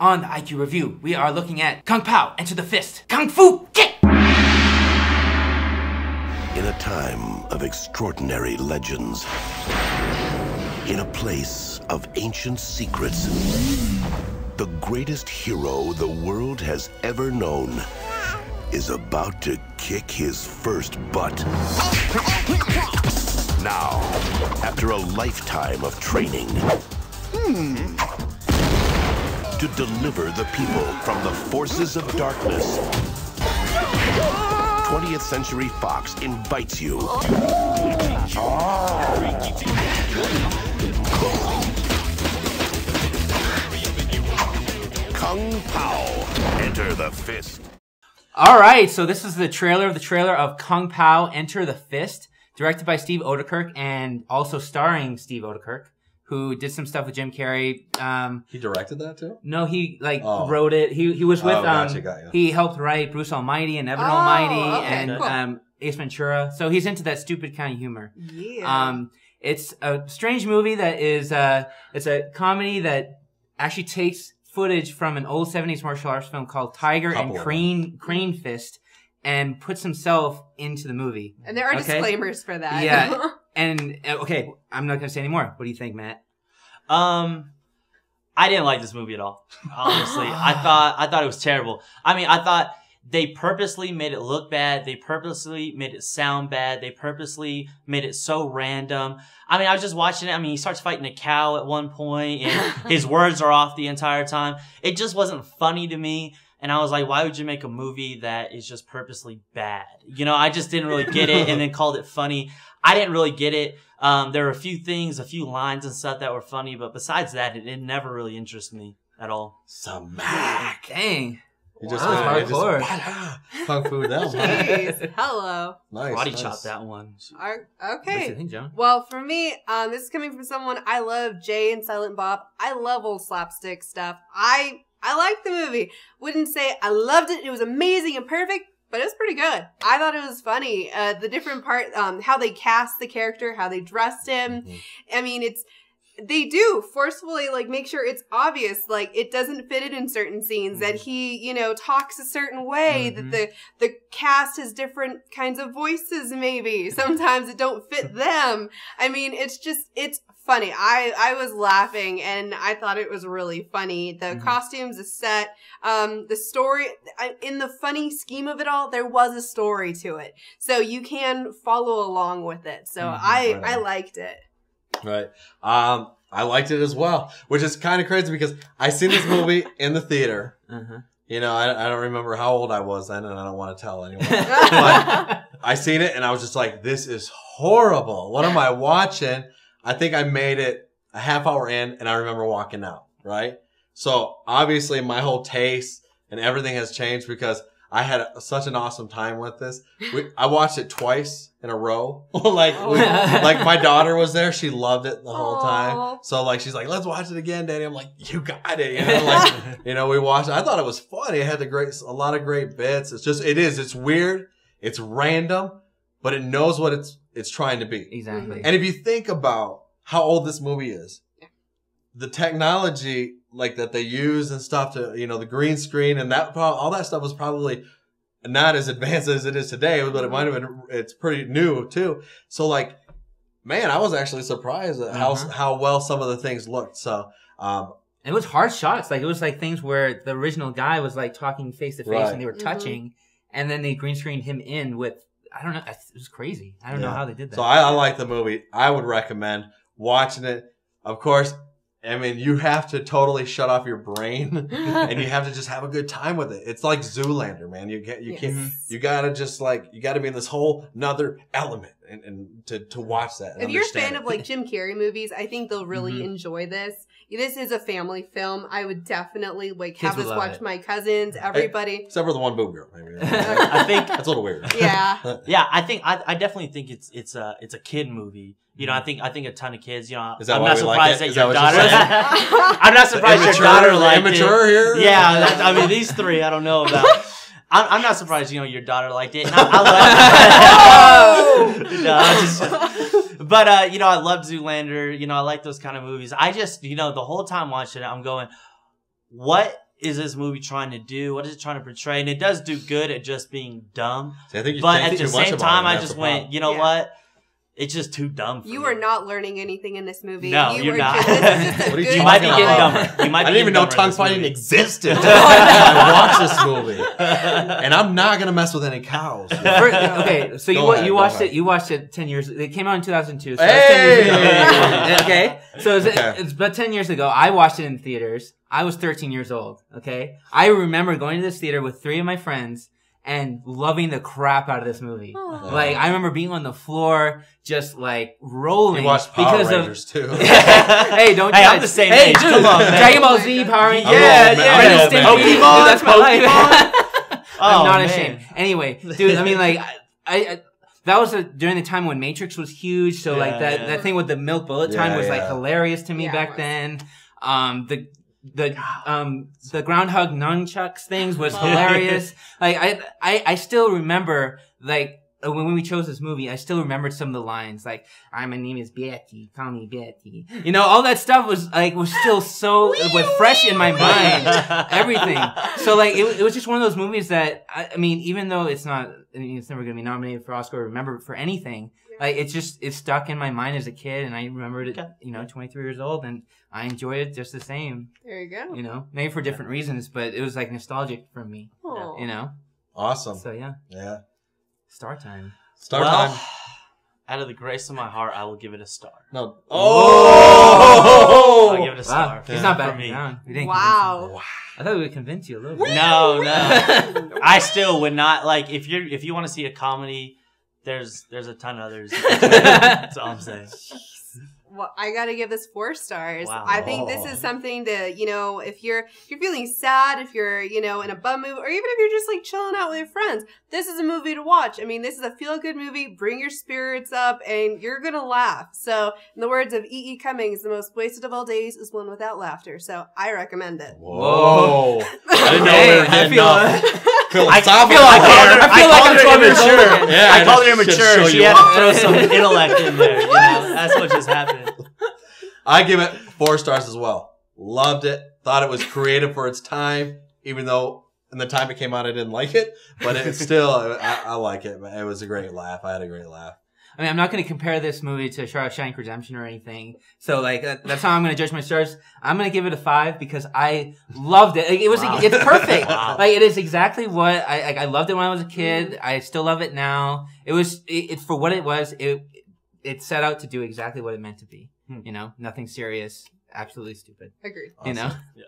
On the IQ review, we are looking at Kung Pow, Enter the Fist. Kung Fu, kick! In a time of extraordinary legends, in a place of ancient secrets, the greatest hero the world has ever known is about to kick his first butt. Now, after a lifetime of training, to deliver the people from the forces of darkness, 20th Century Fox invites you Kung Pow, Enter the Fist. Alright, so this is the trailer of Kung Pow, Enter the Fist, directed by Steve Odekirk and also starring Steve Odekirk, who did some stuff with Jim Carrey. He directed that too? No, he wrote it. He was with Gotcha. He helped write Bruce Almighty and Evan Almighty and Ace Ventura. So he's into that stupid kind of humor. Yeah. It's a strange movie that is it's a comedy that actually takes footage from an old 70s martial arts film called Tiger and Crane Fist and puts himself into the movie. And there are disclaimers for that. Yeah. And okay, I'm not gonna say any more. What do you think, Matt? I didn't like this movie at all. Honestly, I thought it was terrible. I mean, I thought they purposely made it look bad. They purposely made it sound bad. They purposely made it so random. I mean, I was just watching it. I mean, he starts fighting a cow at one point, and his words are off the entire time. It just wasn't funny to me. And I was like, why would you make a movie that is just purposely bad? You know, I just didn't really get it, and then called it funny. I didn't really get it. There were a few things, a few lines and stuff that were funny, but besides that, it never really interested me at all. Smack! Dang. You just hardcore. Kung Fu them. Jeez. Hello. Nice. Karate chop that one. Okay. What do you think, Joan? Well, for me, this is coming from someone I love, Jay and Silent Bob. I love old slapstick stuff. I liked the movie. Wouldn't say I loved it. It was amazing and perfect, but it was pretty good. I thought it was funny. The different part, how they cast the character, how they dressed him. I mean, they do forcefully make sure it's obvious, it doesn't fit it in certain scenes, that he, talks a certain way, that the cast has different kinds of voices maybe. Sometimes it don't fit them. I mean, it's funny. I was laughing and I thought it was really funny. The costumes, the set, the story, in the funny scheme of it all, there was a story to it. So you can follow along with it. So I liked it. Right. I liked it as well, which is kind of crazy because I seen this movie in the theater. You know, I don't remember how old I was then, and I don't want to tell anyone. But I seen it, and I was just like, this is horrible. What am I watching? I think I made it a half hour in, and I remember walking out, right? So, obviously, my whole taste and everything has changed because I had such an awesome time with this. I watched it twice in a row. Like my daughter was there. She loved it the whole time. So she's like, let's watch it again, Daddy. I'm like, you got it. You know, we watched it. I thought it was funny. It had a lot of great bits. It's weird. It's random, but it knows what it's trying to be. Exactly. And if you think about how old this movie is, the technology that they use and stuff to, the green screen and all that stuff was probably not as advanced as it is today, but it might have been, it's pretty new too. So man, I was actually surprised at how well some of the things looked. So, it was hard shots. It was things where the original guy was talking face to face and they were touching, and then they green screened him in with, I don't know, it was crazy. I don't know how they did that. So I like the movie. I would recommend watching it. Of course, I mean, you have to totally shut off your brain and you have to just have a good time with it. It's like Zoolander, man. You gotta just you gotta be in this whole another element and to watch that. If you're a fan of Jim Carrey movies, I think they'll really enjoy this. This is a family film. I would definitely have this watch my cousins, everybody. Except for the one boob girl. Maybe. I think that's a little weird. Yeah. Yeah, I definitely think it's a kid movie. You know, I think a ton of kids, is that I'm not surprised that your daughter. I'm not surprised your daughter liked it. Immature here? Yeah, I mean these three I don't know about. I'm not surprised, your daughter liked it. And I love but I loved Zoolander. I like those kind of movies. I just, the whole time watching it, I'm going, what is this movie trying to do? What is it trying to portray? And it does do good at just being dumb. See, I think you But think at the too much same about time, it, I that's just the went, problem. you know Yeah. what? It's just too dumb for You me. are not learning anything in this movie. No, you you're were not. Just, this is just a What are you good You might be getting about? dumber. You might be I didn't even know getting dumber in tongue this fighting movie. existed until I watched this movie. And I'm not gonna mess with any cows. Okay, so Go ahead, you go watched ahead. it. You watched it 10 years. It came out in 2002. So that's 10 years ago. Hey! Okay, so Okay. it's about 10 years ago. I watched it in theaters. I was 13 years old. Okay, I remember going to this theater with 3 of my friends and loving the crap out of this movie. Aw. Like I remember being on the floor, just like rolling You watched Power because Rangers too. Hey, don't. Hey, judge. I'm the same Hey, age. dude, Come on, man. Dragon Ball Z, Power Rangers. Yeah, Ren yeah. and Stimpy. Dude, Pokemon, that's my life. I'm Oh, not man. ashamed. Anyway, dude, I mean, like, I that was during the time when Matrix was huge. So like Yeah, that thing with the milk bullet time Yeah, was like yeah. hilarious to me Yeah, it back was. then. The groundhog nunchucks things was hilarious. Like I still remember like when we chose this movie, I still remembered some of the lines like "My name is Betty, call me Betty." You know, all that stuff was still so was fresh in my mind. Everything. So like it was just one of those movies that I mean, even though it's not, I mean, it's never going to be nominated for Oscar or remembered for anything. Like it's stuck in my mind as a kid, and I remembered it. You know, 23 years old, and I enjoy it just the same. There you go. You know, maybe for different reasons, but it was like nostalgic for me. Aw. You know, Awesome. so yeah, Yeah. Star time. Start Well, time. out of the grace of my heart, I will give it a star. No. I'll give it a Wow, star. he's not For backing me. down. We didn't Wow. convince him. I thought we would convince you a little bit. No, no. I still would not like if you want to see a comedy. There's a ton of others. That's all I'm saying. Well, I gotta give this 4 stars. Wow. I think this is something to, you know, if you're feeling sad, if you're, you know, in a bum mood, or even if you're just like chilling out with your friends, this is a movie to watch. I mean, this is a feel-good movie. Bring your spirits up, and you're gonna laugh. So, in the words of E.E. Cummings, the most wasted of all days is one without laughter. So, I recommend it. Whoa. I didn't know Hey, we were I getting feel I feel like I'm 12 years old. Yeah, I called her just immature. show She you had off. to throw some intellect in there. You know, that's what just happened. I give it 4 stars as well. Loved it. Thought it was creative for its time, even though in the time it came out I didn't like it. But it's still, I like it. It was a great laugh. I had a great laugh. I mean, I'm not going to compare this movie to Shawshank Redemption or anything. So, like, that's how I'm going to judge my stars. I'm going to give it a 5 because I loved it. Like, it's perfect. Wow. Like, it is exactly what I loved it when I was a kid. I still love it now. It's for what it was. It set out to do exactly what it meant to be. You know, nothing serious, absolutely stupid. Agreed. You know? Yeah.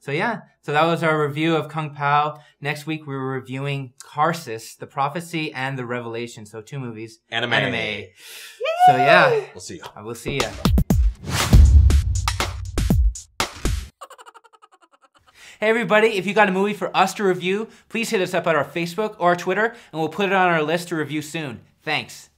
So yeah, so that was our review of Kung Pow. Next week we were reviewing Karsus, The Prophecy and The Revelation. So 2 movies. Anime. So yeah, We'll see you. I will see ya. Hey everybody, if you got a movie for us to review, please hit us up at our Facebook or Twitter and we'll put it on our list to review soon. Thanks.